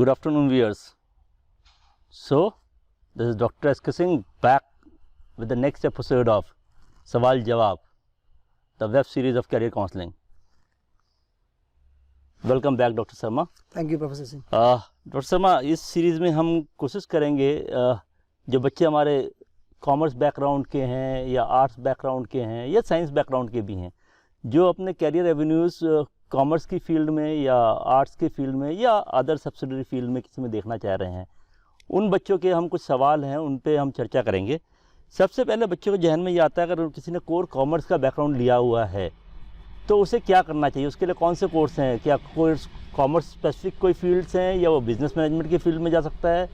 Good afternoon, viewers. So, this is Dr. S.K. Singh back with the next episode of Sawal Jawab, the web series of career counseling. Welcome back, Dr. Sharma. Thank you, Professor Singh. Dr. Sharma, इस series में हम कोशिश करेंगे जो बच्चे हमारे commerce background के हैं या आर्ट्स बैकग्राउंड के हैं या साइंस बैकग्राउंड के भी हैं, जो अपने कैरियर एवेन्यूज़ कॉमर्स की फील्ड में या आर्ट्स के फील्ड में या अदर सब्सिडरी फील्ड में किसी में देखना चाह रहे हैं, उन बच्चों के हम कुछ सवाल हैं, उन पे हम चर्चा करेंगे। सबसे पहले बच्चों के जहन में ये आता है, अगर किसी ने कोर कॉमर्स का बैकग्राउंड लिया हुआ है तो उसे क्या करना चाहिए, उसके लिए कौन से कोर्स हैं, क्या कोर्स कॉमर्स स्पेसिफिक कोई फील्ड्स हैं या वो बिज़नेस मैनेजमेंट की फील्ड में जा सकता है?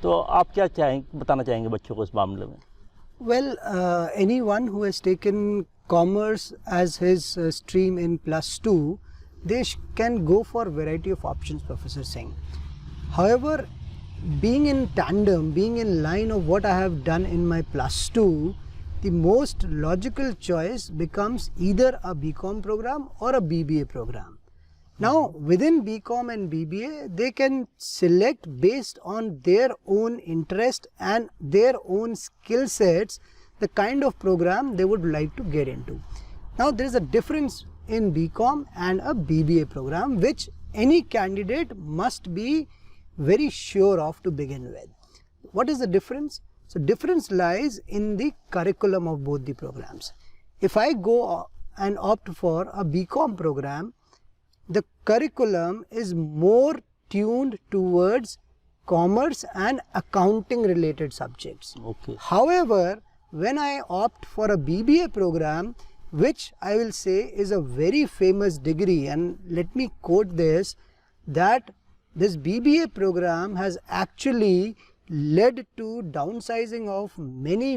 तो आप क्या बताना चाहेंगे बच्चों को इस मामले में? Well, anyone who has taken commerce as his stream in +2, they can go for a variety of options, Professor Singh. However, being in tandem, being in line of what I have done in my +2, the most logical choice becomes either a BCom program or a BBA program. Now, within BCom and BBA, they can select based on their own interest and their own skill sets the kind of program they would like to get into. Now, there is a difference in BCom and a BBA program, which any candidate must be very sure of to begin with. What is the difference? So, difference lies in the curriculum of both the programs. If I go and opt for a BCom program, the curriculum is more tuned towards commerce and accounting related subjects. Okay. However, when I opt for a BBA program, which I will say is a very famous degree, and let me quote this, that this BBA program has actually led to downsizing of many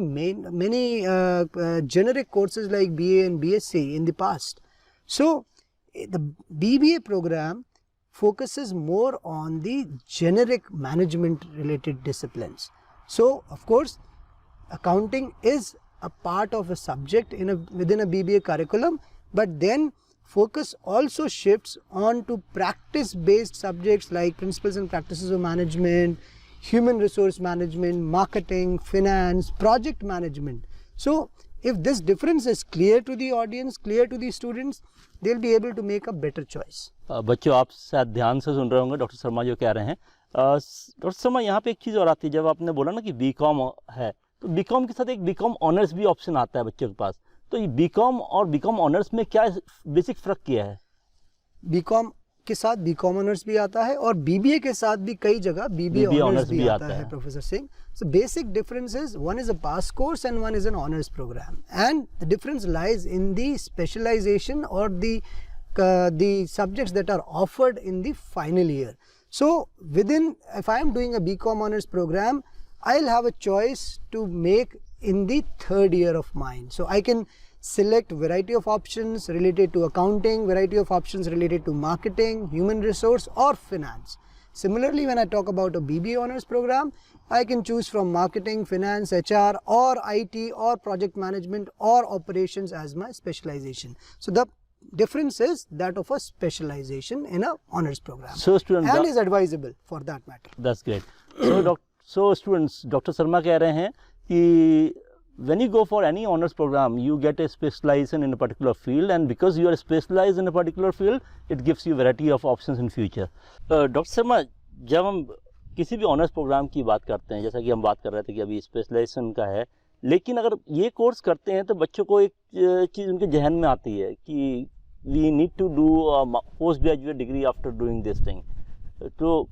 generic courses like BA and BSc in the past. So, the BBA program focuses more on the generic management related disciplines. So, of course, accounting is a part of a subject within a BBA curriculum, but then focus also shifts on to practice based subjects like principles and practices of management, human resource management, marketing, finance, project management. So, if this difference is clear to the audience, clear to the students, they'll be able to make a better choice. बच्चों, आप शायद ध्यान से सुन रहे होंगे doctor Sharma जो कह रहे हैं। डॉक्टर शर्मा, यहाँ पे एक चीज़ और आती है, जब आपने बोला ना कि बीकॉम है, तो बीकॉम के साथ एक बीकॉम ऑनर्स भी ऑप्शन आता है बच्चों के पास। तो ये बीकॉम और बीकॉम ऑनर्स में क्या बेसिक फ़र्क किया है? बीकॉम के साथ बीकॉम ऑनर्स भी आता है और बीबीए के साथ भी कई जगह बीबीए ऑनर्स भी आता है, professor Singh. So basic difference is one is a pass course and one is an honors program, and the difference lies in the specialization or the subjects that are offered in the final year. So within, if I am doing a BCom honors program, I'll have a choice to make in the third year of mine. So I can select variety of options related to accounting, variety of options related to marketing, human resource or finance. Similarly, when I talk about a BBA honors program, I can choose from marketing, finance, HR or IT or project management or operations as my specialization. So the difference is that of a specialization in a honors program, so students, and is advisable for that matter. That's great. So students, Dr. Sharma कह रहे हैं कि when you go for any honors program, you get a specialization in a particular field, and because you are specialized in a particular field, it gives you variety of options in future. Dr. Sharma, जब हम किसी भी honours programme की बात करते हैं, जैसा कि हम बात कर रहे थे कि अभी स्पेशलाइजेशन का है, लेकिन अगर ये कोर्स करते हैं तो बच्चों को एक चीज़ उनके जहन में आती है कि we need to do post graduate degree after doing this thing. तो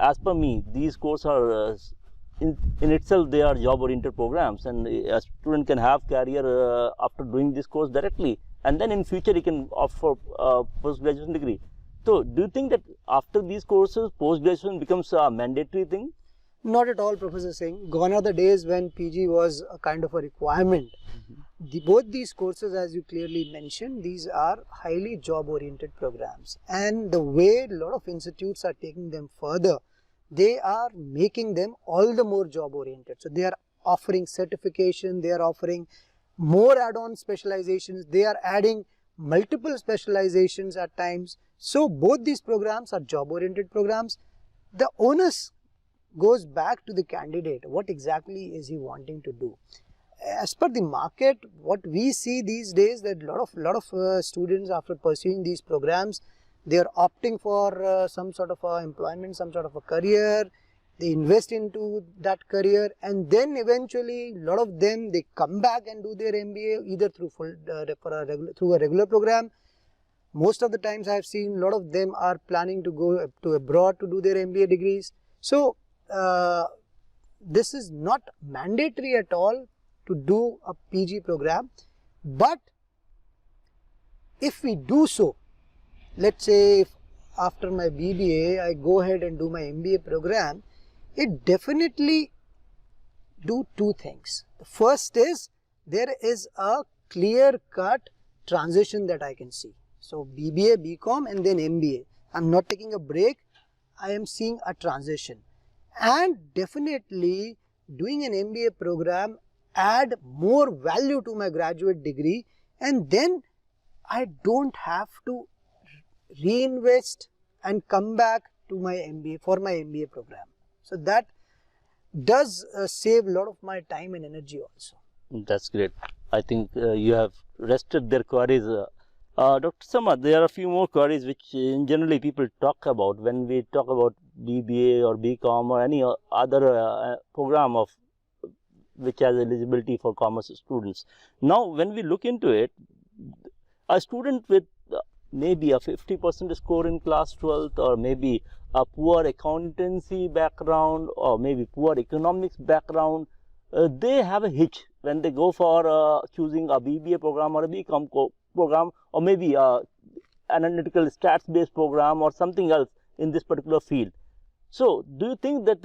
as per me these course are in itself they are job oriented programs, and a student can have career after doing this course directly, and then in future he can opt for post graduation degree. So do you think that after these courses post graduation becomes a mandatory thing? Not at all, Professor Singh. Gone are the days when PG was a kind of a requirement. Both these courses, as you clearly mentioned, these are highly job oriented programs, and the way a lot of institutes are taking them further, they are making them all the more job oriented. So they are offering certification, they are offering more add-on specializations, they are adding multiple specializations at times. So both these programs are job oriented programs. the onus goes back to the candidate. What exactly is he wanting to do? As per the market, what we see these days, that lot of students, after pursuing these programs, they are opting for some sort of employment, some sort of a career. They invest into that career, and then eventually lot of them, they come back and do their MBA either through through a regular program. Most of the times I have seen a lot of them are planning to go to abroad to do their MBA degrees. So this is not mandatory at all to do a PG program, but if we do so, let's say if after my BBA I go ahead and do my MBA program, it definitely do two things. The first is, there is a clear-cut transition that I can see. So BBA, BCom and then MBA. I'm not taking a break, I am seeing a transition. And definitely doing an MBA program add more value to my graduate degree, and then I don't have to reinvest and come back to my MBA for my MBA program. So that does save a lot of my time and energy also. That's great. I think you have rested their queries. Dr. Sharma, there are a few more queries which generally people talk about when we talk about BBA or BCom or any other program of which has eligibility for commerce students. Now, when we look into it, a student with maybe a 50% score in class 12th, or maybe a poor accountancy background, or maybe poor economics background, they have a hitch when they go for choosing a BBA program or a BCom program, or maybe analytical stats based program or something else in this particular field. So, do you think that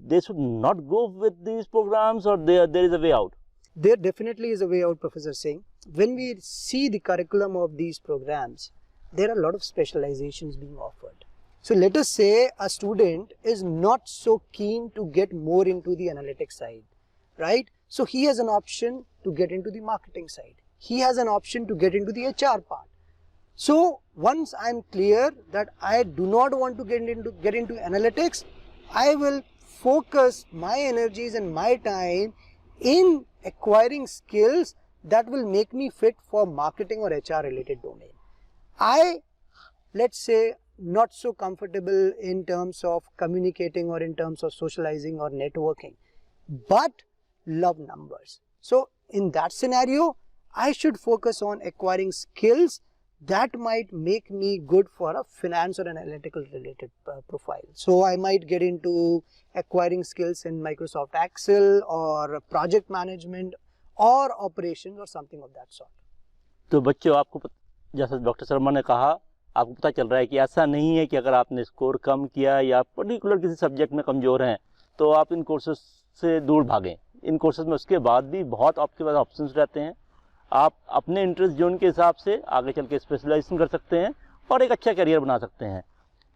they should not go with these programs, or there is a way out? There definitely is a way out, Professor Singh. When we see the curriculum of these programs, there are a lot of specializations being offered. So let us say a student is not so keen to get more into the analytics side, right? So he has an option to get into the marketing side. He has an option to get into the HR part. So once I am clear that I do not want to get into analytics, I will focus my energies and my time in acquiring skills that will make me fit for marketing or HR related domain. Let's say, not so comfortable in terms of communicating or in terms of socializing or networking, but love numbers. So in that scenario, I should focus on acquiring skills that might make me good for a finance or an analytical related profile. So I might get into acquiring skills in Microsoft Excel or project management or operations or something of that sort. तो बच्चों, आपको जैसा doctor Sharma ने कहा, आपको पता चल रहा है कि ऐसा नहीं है कि अगर आपने स्कोर कम किया या पर्टिकुलर किसी सब्जेक्ट में कमज़ोर हैं तो आप इन कोर्सेज से दूर भागें। इन कोर्सेज में उसके बाद भी बहुत आपके पास ऑप्शंस रहते हैं। आप अपने इंटरेस्ट जोन के हिसाब से आगे चल के स्पेशलाइजेशन कर सकते हैं और एक अच्छा करियर बना सकते हैं।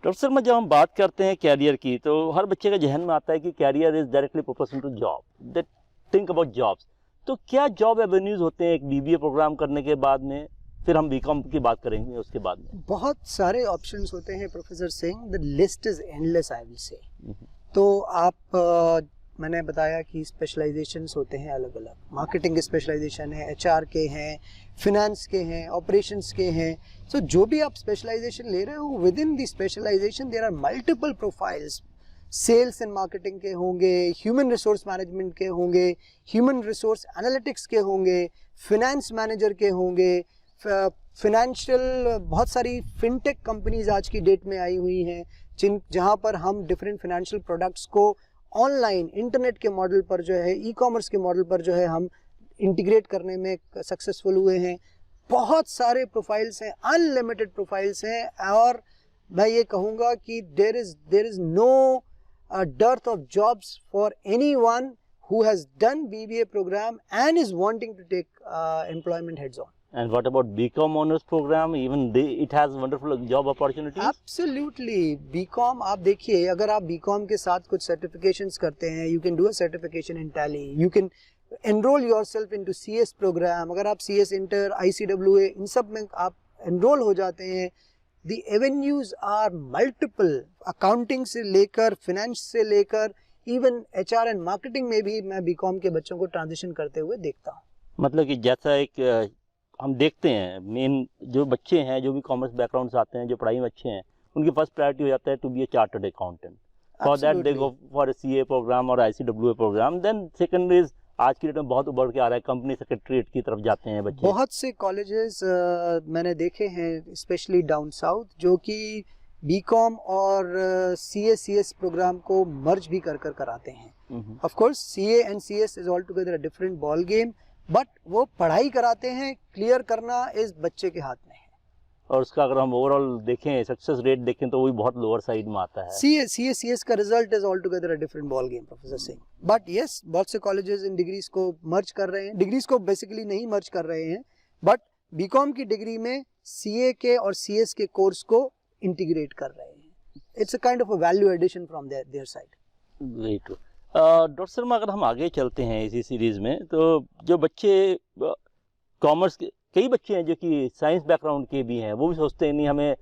डॉक्टर शर्मा, जब हम बात करते हैं कैरियर की, तो हर बच्चे के जहन में आता है कि career is directly proportional to job, that think about jobs. तो क्या जॉब एवेन्यूज़ होते हैं एक BBA प्रोग्राम करने के बाद में? फिर हम BCom की बात करेंगे उसके बाद में। बहुत सारे ऑप्शंस होते हैं professor Singh, the list is endless, I will say. तो आप मैंने बताया कि स्पेशलाइजेशंस होते हैं अलग अलग। मार्केटिंग के स्पेशलाइजेशन है, HR के हैं, फिनेंस के हैं, ऑपरेशंस के हैं। सो जो भी आप स्पेशलाइजेशन ले रहे हो, within the specialisation there are multiple profiles. Sales and marketing के होंगे, ह्यूमन रिसोर्स मैनेजमेंट के होंगे, ह्यूमन रिसोर्स एनालिटिक्स के होंगे, फिनेंस मैनेजर के होंगे, फिनेंशियल, बहुत सारी फिनटेक कंपनीज आज की डेट में आई हुई हैं जहाँ पर हम डिफरेंट फिनेंशियल प्रोडक्ट्स को ऑनलाइन इंटरनेट के मॉडल पर जो है, ई-कॉमर्स के मॉडल पर जो है, हम इंटीग्रेट करने में सक्सेसफुल हुए हैं। बहुत सारे प्रोफाइल्स हैं, अनलिमिटेड प्रोफाइल्स हैं, और मैं ये कहूँगा कि there is no dearth of jobs for anyone who has done BBA program and is wanting to take employment heads on. And what about BCom honors program? Even it has wonderful job opportunities. Absolutely. BCom, आप देखिए, अगर आप BCom के साथ कुछ certifications करते हैं, you can do a certification in Tally. You can enroll yourself into CS program. अगर आप CS Inter, ICWA, इन सब में आप enroll हो जाते हैं, the avenues are multiple, accounting से लेकर finance से लेकर even HR and marketing में भी मैं बीकॉम के बच्चों को ट्रांजिशन करते हुए देखता हूँ। मतलब कि जैसा एक हम देखते हैं मेन जो बच्चे हैं जो भी कॉमर्स बैकग्राउंड से आते हैं जो पढ़ाई में अच्छे हैं उनकी फर्स्ट प्रायोरिटी हो जाता है to be a chartered accountant. For that they go for a CA program और ICWA program. Then second is आज की डेट में बहुत उभर के आ रहा है कंपनी सेक्रेटरीट की तरफ जाते हैं बच्चे। बहुत से कॉलेजेस मैंने देखे हैं स्पेशली डाउन साउथ जो कि बीकॉम और CS प्रोग्राम को मर्ज भी कर कराते हैं। Of course CA and CS is all together a different ball game, but वो पढ़ाई कराते हैं, क्लियर करना इस बच्चे के हाथ में है। और उसका अगर हम ओवरऑल देखें सक्सेस रेट देखें तो वही बहुत लोअर साइड में आता है। CS का result is all together a different ball game professor Singh. But yes, बहुत से कॉलेजेस इन डिग्रीज को मर्ज कर रहे हैं, डिग्रीज को बेसिकली नहीं मर्ज कर रहे हैं, बट बीकॉम की डिग्री में CA के और CS के कोर्स को इंटीग्रेट कर रहे हैं। It's a kind of a value addition from their side. Very true. Doctor Sharma, अगर हम आगे चलते हैं इसी सीरीज में तो जो बच्चे कॉमर्स के कई बच्चे हैं जो कि साइंस बैकग्राउंड के भी हैं वो भी सोचते हैं नहीं हमें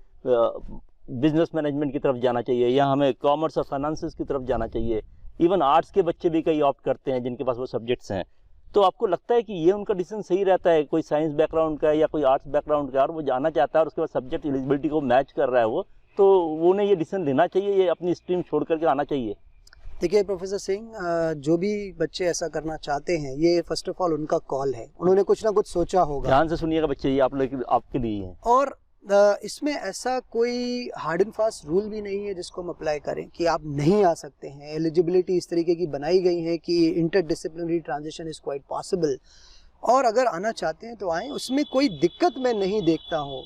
बिजनेस मैनेजमेंट की तरफ जाना चाहिए या हमें कॉमर्स और फाइनेंसेस की तरफ जाना चाहिए। इवन आर्ट्स के बच्चे भी कई ऑप्ट करते हैं जिनके पास वो सब्जेक्ट्स हैं। तो आपको लगता है कि ये उनका डिसीजन सही रहता है? कोई साइंस बैकग्राउंड का या कोई आर्ट्स बैकग्राउंड का और वो जाना चाहता है और उसके बाद सब्जेक्ट एलिजिबिलिटी को मैच कर रहा है वो, तो उन्हें ये डिसीजन लेना चाहिए, ये अपनी स्ट्रीम छोड़ करके आना चाहिए? देखिए प्रोफेसर सिंह, जो भी बच्चे ऐसा करना चाहते हैं ये फर्स्ट ऑफ ऑल उनका कॉल है, उन्होंने कुछ ना कुछ सोचा होगा। ध्यान से सुनिएगा बच्चे, ये आप लोग आपके लिए है। और इसमें ऐसा कोई हार्ड एंड फास्ट रूल भी नहीं है जिसको हम अप्लाई करें कि आप नहीं आ सकते हैं। एलिजिबिलिटी इस तरीके की बनाई गई है कि interdisciplinary transition is quite possible, और अगर आना चाहते हैं तो आएँ, उसमें कोई दिक्कत मैं नहीं देखता हूँ।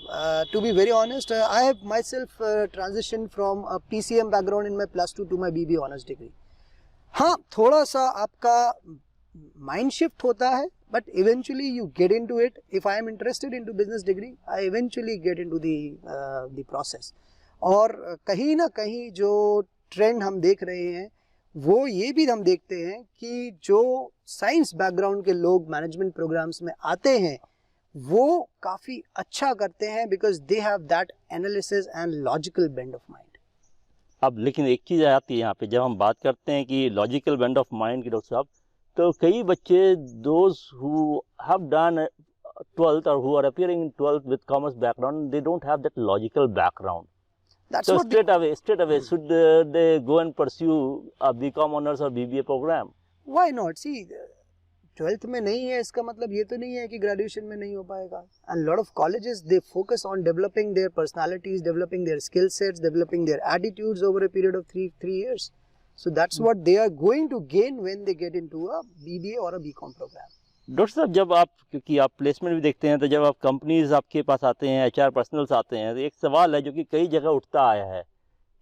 To be very honest, I have myself transition from a PCM background in my +2 to my BBA honours degree. हाँ, थोड़ा सा आपका माइंड शिफ्ट होता है, but eventually you get into it. If I am interested into business degree, I eventually get into the process. और कहीं ना कहीं जो ट्रेंड हम देख रहे हैं वो ये भी हम देखते हैं कि जो साइंस बैकग्राउंड के लोग मैनेजमेंट प्रोग्राम्स में आते हैं वो काफ़ी अच्छा करते हैं because they have that analysis and logical bend of mind. अब लेकिन एक चीज़ आती है यहाँ पे, जब हम बात करते हैं कि लॉजिकल बेंड ऑफ माइंड की, डॉक्टर साहब, तो कई बच्चे those who have done 12th or who are appearing in 12th with commerce background, they don't have that logical background. That's So what straight away should they go and pursue a BCom honors or BBA program? Why not? See, 12th में नहीं है इसका मतलब ये तो नहीं है कि ग्रेजुएशन में नहीं हो पाएगा। And lot of colleges they focus on developing their personalities, developing their skill sets, developing their attitudes over a period of three years. So that's what they are going to gain when they get into a BBA or a BCom program. Doctor साहब, जब आप, क्योंकि आप placement भी देखते हैं, तो जब आप कंपनीज आपके पास आते हैं, HR पर्सनल्स आते हैं, तो एक सवाल है जो कि कई जगह उठता आया है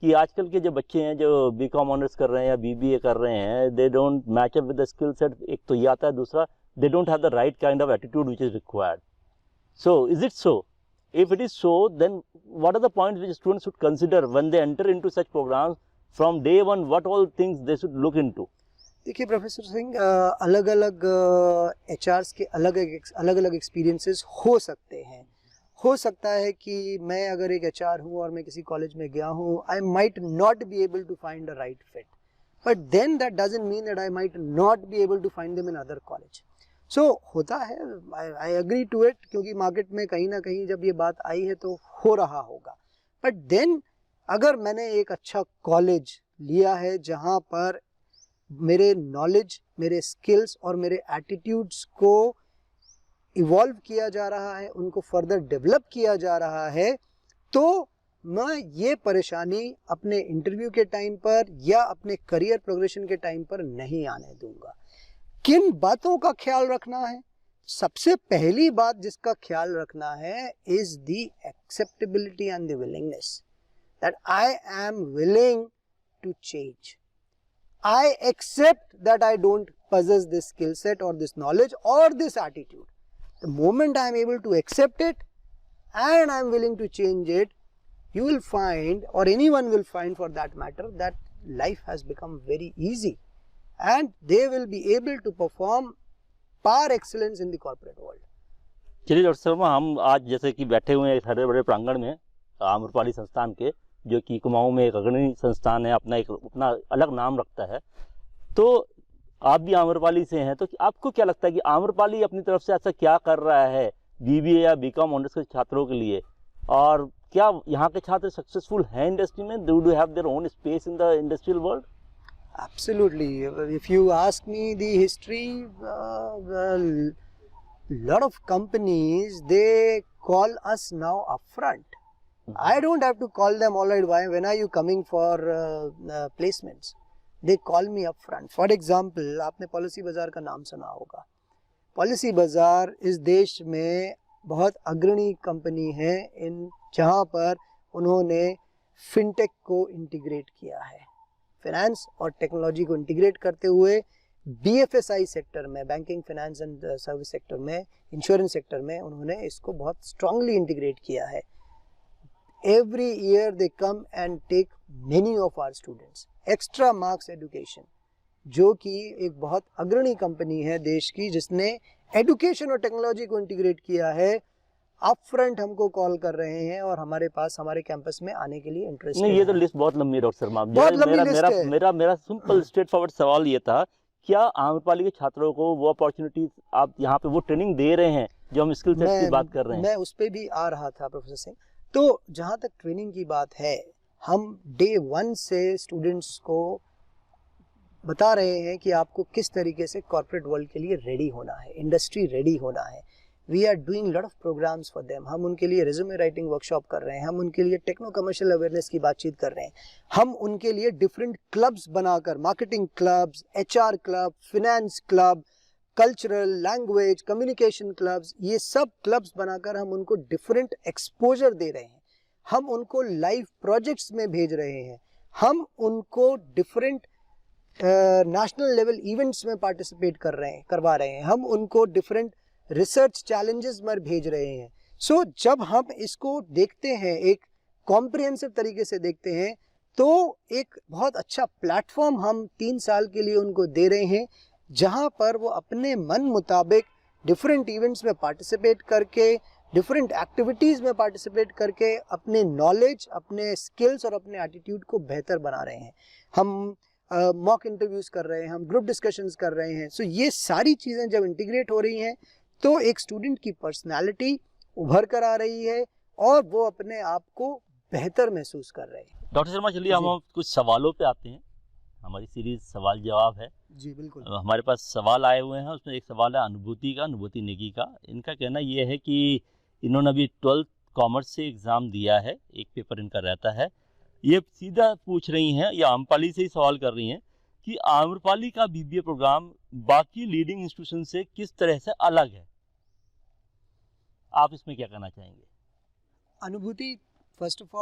कि आजकल के जो बच्चे हैं जो BCom ऑनर्स कर रहे हैं या BBA कर रहे हैं, they don't match up with the skill set. एक तो ये आता है, दूसरा they don't have the right kind of attitude which is required. So is it so? If it is so, then what are the points which students should consider when they enter into such programs from day one? What all things they should look into? देखिए professor Singh, अलग अलग HRs के अलग अलग experiences हो सकते हैं। हो सकता है कि मैं अगर एक HR हूँ और मैं किसी कॉलेज में गया हूँ, I might not be able to find a right fit, but then that doesn't mean that I might not be able to find them in other college. So होता है, आई एग्री टू इट, क्योंकि market में कहीं ना कहीं जब ये बात आई है तो हो रहा होगा। बट देन अगर मैंने एक अच्छा कॉलेज लिया है जहाँ पर मेरे नॉलेज, मेरे स्किल्स और मेरे एटीट्यूड्स को इवॉल्व किया जा रहा है, उनको फर्दर डेवलप किया जा रहा है, तो मैं ये परेशानी अपने इंटरव्यू के टाइम पर या अपने करियर प्रोग्रेशन के टाइम पर नहीं आने दूंगा। किन बातों का ख्याल रखना है? सबसे पहली बात जिसका ख्याल रखना है is the acceptability and the willingness, that I am willing to change. I accept that I don't possess this skill set or this knowledge or this attitude. The moment I am able to accept it and I am willing to change it, you will find, or anyone will find for that matter, that life has become very easy and they will be able to perform par excellence in the corporate world. चलिए doctor Sharma, हम आज जैसे कि बैठे हुए हैं एक हरे बड़े प्रांगण में, आम्रपाली संस्थान के, जो कि कुमाऊं में एक अग्रणी संस्थान है, अपना अलग नाम रखता है। तो आप भी आम्रपाली से हैं, तो आपको क्या लगता है कि आम्रपाली अपनी तरफ से ऐसा क्या कर रहा है बीबीए या बीकॉम ऑनर्स के छात्रों के लिए, और क्या यहाँ के छात्र सक्सेसफुल हैं इंडस्ट्री में? Do have their own space in the industrial world? Absolutely. If you ask me the history, lot of companies, they call us now upfront. I don't have to call them, all right, why, when are you coming for placements? They call me upfront. For example, आपने policy बाजार का नाम सुना होगा। Policy बाजार इस देश में बहुत अग्रणी कंपनी है जहाँ पर उन्होंने फिनटेक को इंटीग्रेट किया है। फाइनेंस और टेक्नोलॉजी को इंटीग्रेट करते हुए बीएफएसआई सेक्टर में, banking finance and service sector में, इंश्योरेंस सेक्टर में उन्होंने इसको बहुत स्ट्रांगली इंटीग्रेट किया है। Every year they come and take many of our students extra marks education, जो कि एक बहुत अग्रणी कंपनी है देश की जिसने एजुकेशन और टेक्नोलॉजी को इंटीग्रेट किया है। अप फ्रंट हमको कॉल कर रहे हैं और हमारे पास हमारे कैंपस में आने के लिए इंटरेस्ट नहीं, ये तो लिस्ट बहुत लंबी है डॉक्टर शर्मा। बहुत लंबी लिस्ट है। मेरा सिंपल स्ट्रेट फॉरवर्ड सवाल ये था, क्या आम्रपाली के छात्रों को वो अपॉर्चुनिटीज आप यहाँ पे वो ट्रेनिंग दे रहे हैं जो हम स्किल सेट की बात कर रहे हैं? मैं उस पर भी आ रहा था प्रोफेसर सिंह। तो जहाँ तक ट्रेनिंग की बात है, हम डे 1 से स्टूडेंट्स को बता रहे हैं कि आपको किस तरीके से कॉर्पोरेट वर्ल्ड के लिए रेडी होना है, इंडस्ट्री रेडी होना है। We are doing lot of programs for them. हम उनके लिए रिज्यूमे राइटिंग वर्कशॉप कर रहे हैं, हम उनके लिए टेक्नो कमर्शियल अवेयरनेस की बातचीत कर रहे हैं, हम उनके लिए डिफरेंट क्लब्स बनाकर, marketing clubs, HR club, finance club, cultural, language, communication clubs, ये सब क्लब्स बनाकर हम उनको डिफरेंट एक्सपोजर दे रहे हैं। हम उनको लाइव प्रोजेक्ट्स में भेज रहे हैं, हम उनको डिफरेंट नेशनल लेवल इवेंट्स में पार्टिसिपेट करवा रहे हैं, हम उनको डिफरेंट रिसर्च चैलेंजेस में भेज रहे हैं। सो जब हम इसको देखते हैं, एक कॉम्प्रिहेंसिव तरीके से देखते हैं, तो एक बहुत अच्छा प्लेटफॉर्म हम 3 साल के लिए उनको दे रहे हैं, जहां पर वो अपने मन मुताबिक डिफरेंट इवेंट्स में पार्टिसिपेट करके, डिफरेंट एक्टिविटीज़ में पार्टिसिपेट करके अपने नॉलेज, अपने स्किल्स और अपने एटीट्यूड को बेहतर बना रहे हैं। हम मॉक इंटरव्यूज़ कर रहे हैं, हम ग्रुप डिस्कशंस कर रहे हैं। सो ये सारी चीज़ें जब इंटीग्रेट हो रही हैं तो एक स्टूडेंट की पर्सनालिटी उभर कर आ रही है और वो अपने आप को बेहतर महसूस कर रहे हैं। डॉक्टर शर्मा, चलिए हम कुछ सवालों पे आते हैं। हमारी सीरीज सवाल जवाब है जी बिल्कुल। हमारे पास सवाल आए हुए हैं, उसमें एक सवाल है अनुभूति नेगी का। इनका कहना ये है कि इन्होंने अभी 12th कॉमर्स से एग्ज़ाम दिया है, एक पेपर इनका रहता है। ये सीधा पूछ रही हैं, या आम्रपाली से ही सवाल कर रही हैं कि आम्रपाली का बीबीए प्रोग्राम बाकी लीडिंग इंस्टीट्यूशन से किस तरह से अलग है। आप इसमें क्या कहना चाहेंगे? अनुभूति, first of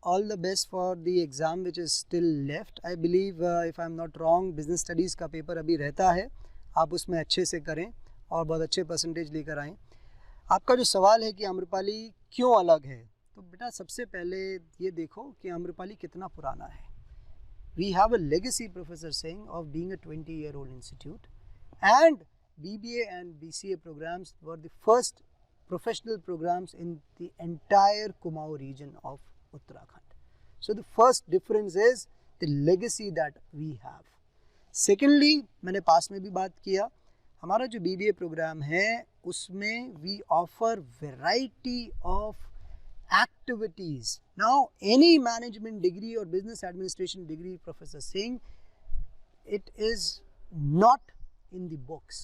all the best for the exam which is still left. I believe, if I am not wrong, business studies का पेपर अभी रहता है, आप उसमें अच्छे से करें और बहुत अच्छे परसेंटेज लेकर आएँ। आपका जो सवाल है कि आम्रपाली क्यों अलग है, तो बेटा सबसे पहले ये देखो कि आम्रपाली कितना पुराना है। We have a legacy, Professor Singh, of being a 20-year-old institute, and BBA and BCA programs were the first professional programs in the entire Kumaon region of Uttarakhand. So the first difference is the legacy that we have. Secondly, मैंने पास में भी बात किया, हमारा जो BBA programme है उसमें we offer variety of activities. Now any management degree or business administration degree, Professor Singh, it is not in the books,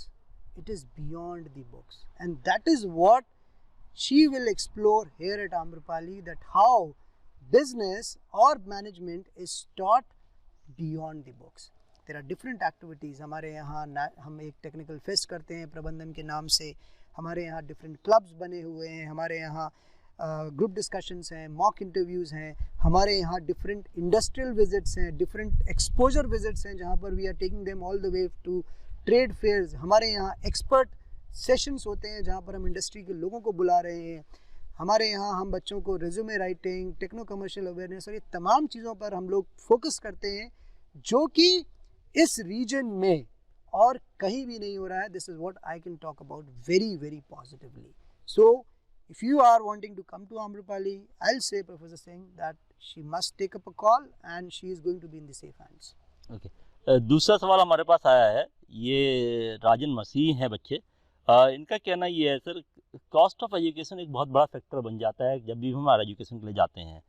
it is beyond the books, and that is what she will explore here at Amrapali, that how business or management is taught beyond the books. There are different activities. हमारे यहाँ हम एक technical fest करते हैं प्रबंधन के नाम से, हमारे यहाँ डिफरेंट क्लब्स बने हुए हैं, हमारे यहाँ ग्रुप डिस्कशंस हैं, मॉक इंटरव्यूज़ हैं, हमारे यहाँ डिफरेंट इंडस्ट्रियल विजिट्स हैं, डिफरेंट एक्सपोजर विजिट्स हैं जहाँ पर we are taking them all the way to trade fairs. हमारे यहाँ एक्सपर्ट सेशंस होते हैं जहाँ पर हम इंडस्ट्री के लोगों को बुला रहे हैं। हमारे यहाँ हम बच्चों को resume writing, techno commercial awareness और ये तमाम चीज़ों पर हम लोग फोकस करते हैं, जो कि इस रीजन में और कहीं भी नहीं हो रहा है। This is what I can talk about very very positively. So if you are wanting to come to Amrapali, I'll say Professor Singh that she must take up a call and she is going to be in the safe hands. Okay दूसरा सवाल हमारे पास आया है, ये राजन मसीह हैं बच्चे, इनका कहना ये है सर, कॉस्ट ऑफ एजुकेशन एक बहुत बड़ा फैक्टर बन जाता है जब भी हम हायर एजुकेशन के लिए जाते हैं,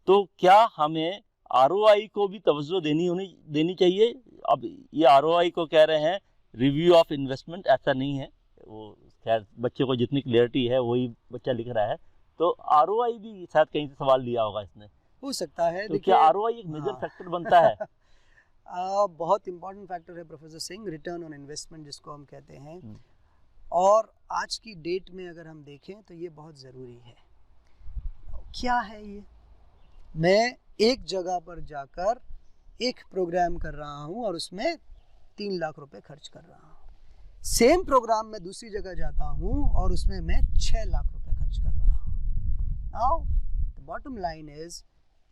तो क्या हमें ROI को भी तवज्जो देनी चाहिए? अब ये ROI को कह रहे हैं रिव्यू ऑफ इन्वेस्टमेंट, ऐसा नहीं है, वो खैर बच्चे को जितनी क्लियरिटी है वही बच्चा लिख रहा है, तो ROI भी शायद कहीं से सवाल लिया होगा इसने, हो सकता है। तो क्या ROI एक मेजर फैक्टर बनता है? बहुत इंपॉर्टेंट फैक्टर है professor Singh, return on investment जिसको हम कहते हैं, और आज की डेट में अगर हम देखें तो ये बहुत ज़रूरी है। क्या है ये? मैं एक जगह पर जाकर एक प्रोग्राम कर रहा हूँ और उसमें 3 लाख रुपए खर्च कर रहा हूँ, सेम प्रोग्राम में दूसरी जगह जाता हूँ और उसमें मैं 6 लाख रुपए खर्च कर रहा हूँ। Now the bottom line is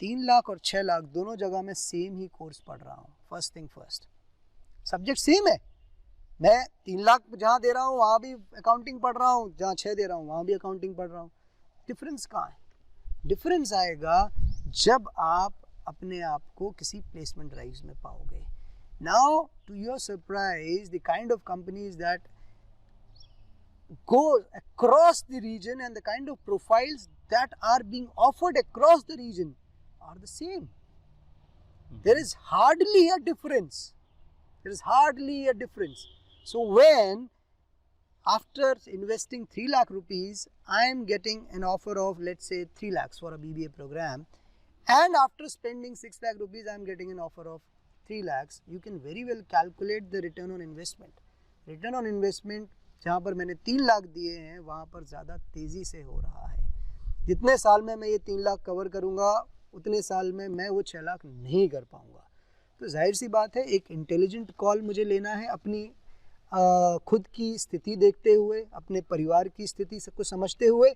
3 lakh और 6 लाख दोनों जगह में सेम ही कोर्स पढ़ रहा हूँ। First thing first, subject same है, मैं 3 लाख जहाँ दे रहा हूँ वहाँ भी अकाउंटिंग पढ़ रहा हूँ, जहाँ 6 दे रहा हूँ वहाँ भी अकाउंटिंग पढ़ रहा हूँ। डिफरेंस कहाँ है? डिफरेंस आएगा जब आप अपने आप को किसी प्लेसमेंट ड्राइव्स में पाओगे। Now, to your surprise, the kind of companies that go across the region and the kind of profiles that are being offered across the region are the same. There is hardly a difference. There is hardly a difference. So when after investing 3 lakh rupees, I am getting an offer of, let's say, 3 lakhs for a BBA program, and after spending 6 lakh rupees, I am getting an offer of 3 lakhs, you can very well calculate the return on investment. Return on investment जहाँ पर मैंने 3 लाख दिए हैं वहाँ पर ज़्यादा तेज़ी से हो रहा है। जितने साल में मैं ये 3 लाख कवर करूँगा उतने साल में मैं वो 6 लाख नहीं कर पाऊँगा। तो जाहिर सी बात है, एक इंटेलिजेंट कॉल मुझे लेना है अपनी खुद की स्थिति देखते हुए, अपने परिवार की स्थिति को समझते हुए,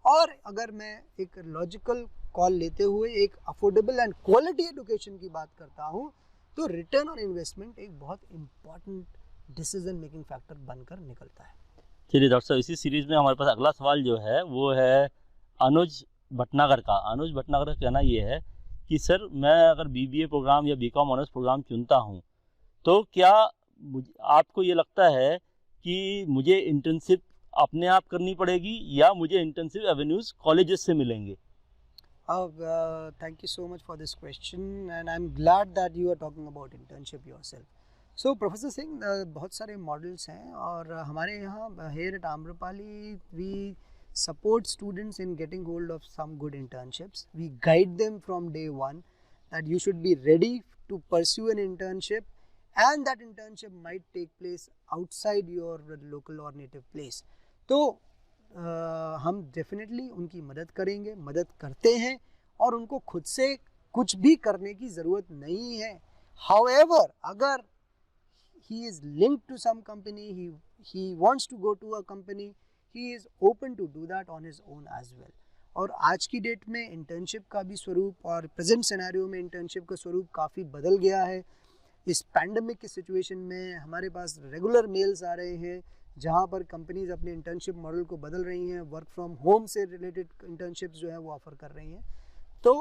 और अगर मैं एक लॉजिकल कॉल लेते हुए एक अफोर्डेबल एंड क्वालिटी एजुकेशन की बात करता हूँ, तो रिटर्न ऑन इन्वेस्टमेंट एक बहुत इम्पॉर्टेंट डिसीजन मेकिंग फैक्टर बनकर निकलता है। चलिए डॉक्टर साहब, इसी सीरीज़ में हमारे पास अगला सवाल जो है वो है अनुज भटनागर का। अनुज भटनागर का कहना ये है कि सर, मैं अगर BBA प्रोग्राम या BCom ऑनर्स प्रोग्राम चुनता हूँ तो क्या आपको ये लगता है कि मुझे इंटर्नशिप अपने आप करनी पड़ेगी या मुझे इंटर्नशिप एवेन्यूज़ कॉलेजेस से मिलेंगे? Thank you so much for this question, and I'm glad that you are talking about internship yourself. So Professor Singh, बहुत सारे models हैं और हमारे यहाँ here at Amrapali we support students in getting hold of some good internships. We guide them from day one that you should be ready to pursue an internship, and that internship might take place outside your local or native place. तो हम definitely उनकी मदद करेंगे, मदद करते हैं, और उनको खुद से कुछ भी करने की ज़रूरत नहीं है। However, अगर he is linked to some company, he wants to go to a company, he is open to do that on his own as well. और आज की डेट में इंटर्नशिप का भी स्वरूप और प्रेजेंट सिनेरियो में इंटर्नशिप का स्वरूप काफ़ी बदल गया है। इस पैंडमिक की सिचुएशन में हमारे पास रेगुलर मेल्स आ रहे हैं जहाँ पर कंपनीज अपने इंटर्नशिप मॉडल को बदल रही हैं, वर्क फ्रॉम होम से रिलेटेड इंटर्नशिप्स जो है वो ऑफ़र कर रही हैं। तो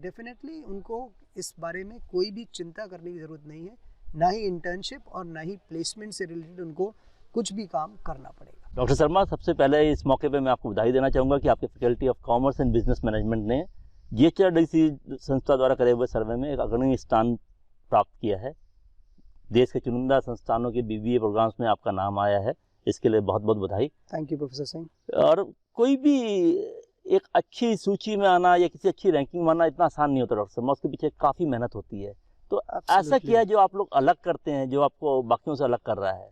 डेफिनेटली उनको इस बारे में कोई भी चिंता करने की ज़रूरत नहीं है, ना ही इंटर्नशिप और ना ही प्लेसमेंट से रिलेटेड उनको कुछ भी काम करना पड़ेगा। डॉक्टर शर्मा, सबसे पहले इस मौके पे मैं आपको बधाई देना चाहूँगा कि आपके faculty of commerce and business management ने GHRDC संस्था द्वारा करे हुए सर्वे में एक अग्रणी स्थान प्राप्त किया है। देश के चुनिंदा संस्थानों के BBA प्रोग्राम्स में आपका नाम आया है, इसके लिए बहुत बहुत बधाई। Thank you professor Singh. और कोई भी एक अच्छी सूची में आना या किसी अच्छी रैंकिंग में आना इतना आसान नहीं होता डॉक्टर शर्मा, उसके पीछे काफ़ी मेहनत होती है। तो ऐसा क्या है जो आप लोग अलग करते हैं, जो आपको बाकियों से अलग कर रहा है?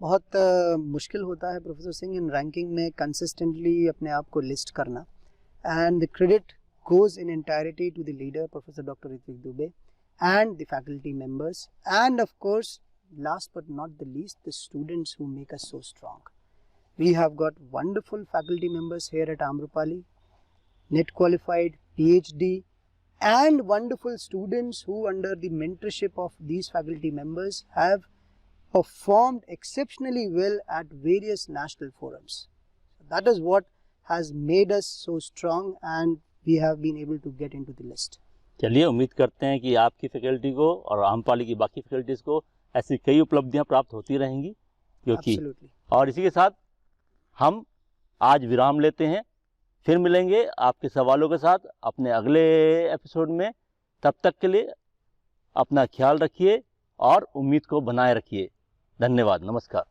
बहुत मुश्किल होता है प्रोफेसर सिंह इन रैंकिंग में कंसिस्टेंटली अपने आप को लिस्ट करना, and the credit goes in entirety to the leader professor doctor Ritwik Dubey and the faculty members, and of course last but not the least the students who make us so strong. We have got wonderful faculty members here at Amrapali, net qualified, PhD, and wonderful students who under the mentorship of these faculty members have performed exceptionally well at various national forums. So That is what has made us so strong, and we have been able to get into the list. चलिए, उम्मीद करते हैं कि आपकी faculty को और आम्रपाली की बाकी फैकल्टीज़ को ऐसी कई उपलब्धियां प्राप्त होती रहेंगी, क्योंकि Absolutely. और इसी के साथ हम आज विराम लेते हैं। फिर मिलेंगे आपके सवालों के साथ अपने अगले एपिसोड में। तब तक के लिए अपना ख्याल रखिए और उम्मीद को बनाए रखिए। धन्यवाद, नमस्कार।